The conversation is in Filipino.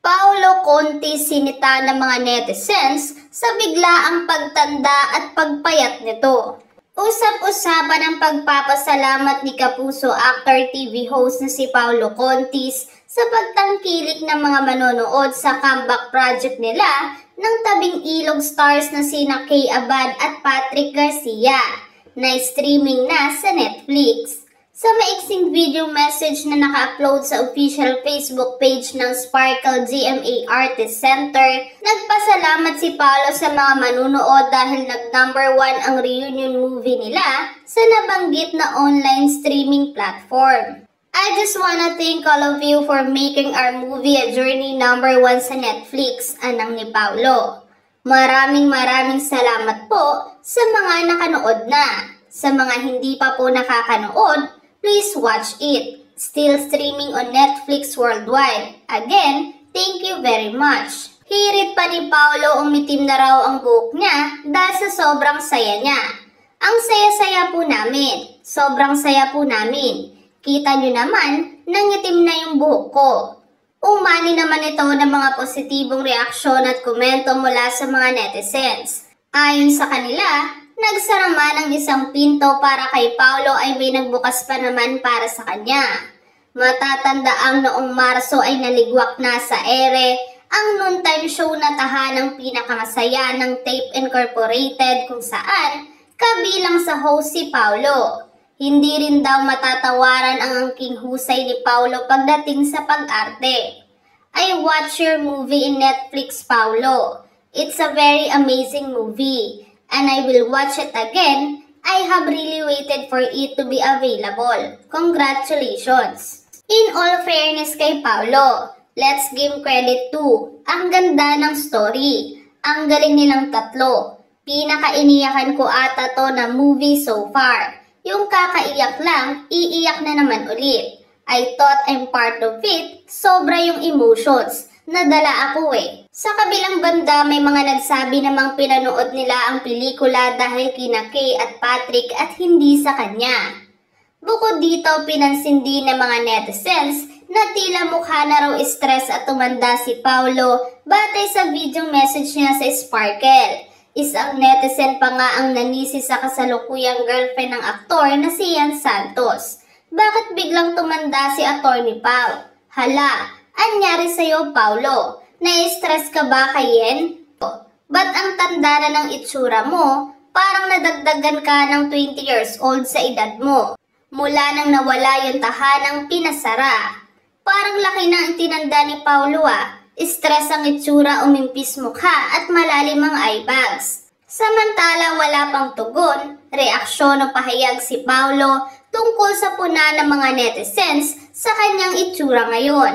Paolo Contis sinita ng mga netizens sa biglaang pagtanda at pagpayat nito. Usap-usapan ang pagpapasalamat ni Kapuso actor TV host na si Paolo Contis sa pagtangkilik ng mga manonood sa comeback project nila ng tabing ilog stars na sina Kay Abad at Patrick Garcia na streaming na sa Netflix. Sa maiksing video message na naka-upload sa official Facebook page ng Sparkle GMA Artist Center, nagpasalamat si Paolo sa mga manunood dahil nag-number 1 ang reunion movie nila sa nabanggit na online streaming platform. I just wanna thank all of you for making our movie a journey number 1 sa Netflix, anang ni Paolo. Maraming salamat po sa mga nakanood na. Sa mga hindi pa po nakakanood, please watch it. Still streaming on Netflix worldwide. Again, thank you very much. Hirit pa ni Paolo umitim na raw ang buhok niya dahil sa sobrang saya niya. Ang saya-saya po namin. Sobrang saya po namin. Kita nyo naman, nangitim na yung buhok ko. Umani naman ito ng mga positibong reaksyon at komento mula sa mga netizens. Ayon sa kanila, nagsarama ng isang pinto para kay Paolo ay may nagbukas pa naman para sa kanya. Matatandaang noong Marso ay naligwak na sa ere ang noontime show na tahanang pinakamasaya ng Tape Incorporated kung saan kabilang sa host si Paolo. Hindi rin daw matatawaran ang angking husay ni Paolo pagdating sa pag-arte. I watch your movie in Netflix, Paolo. It's a very amazing movie. And I will watch it again. I have really waited for it to be available. Congratulations! In all fairness kay Paolo, let's give credit to ang ganda ng story. Ang galing nilang tatlo. Pinakainiyakan ko ata to na movie so far. Yung kakaiyak lang, iiyak na naman ulit. I thought I'm part of it. Sobra yung emotions. Nadala ako eh. Sa kabilang banda, may mga nagsabi namang pinanood nila ang pelikula dahil kina Kay at Patrick at hindi sa kanya. Bukod dito, pinansin din ng mga netizens na tila mukha na raw stress at tumanda si Paolo batay sa video message niya sa Sparkle. Isang netizen pa nga ang nanisi sa kasalukuyang girlfriend ng aktor na si Ian Santos. Bakit biglang tumanda si Atty. Pao? Hala! Anyari sa'yo, Paolo? Na-stress ka ba kay Yen? Ba't ang tanda na ng itsura mo? Parang nadagdagan ka ng 20 years old sa edad mo. Mula nang nawala yung tahanang pinasara. Parang laki na ang tinanda ni Paolo ah. Stress ang itsura, umimpis mukha at malalim ang eye bags. Samantala wala pang tugon, reaksyon o pahayag si Paolo tungkol sa puna ng mga netizens sa kanyang itsura ngayon.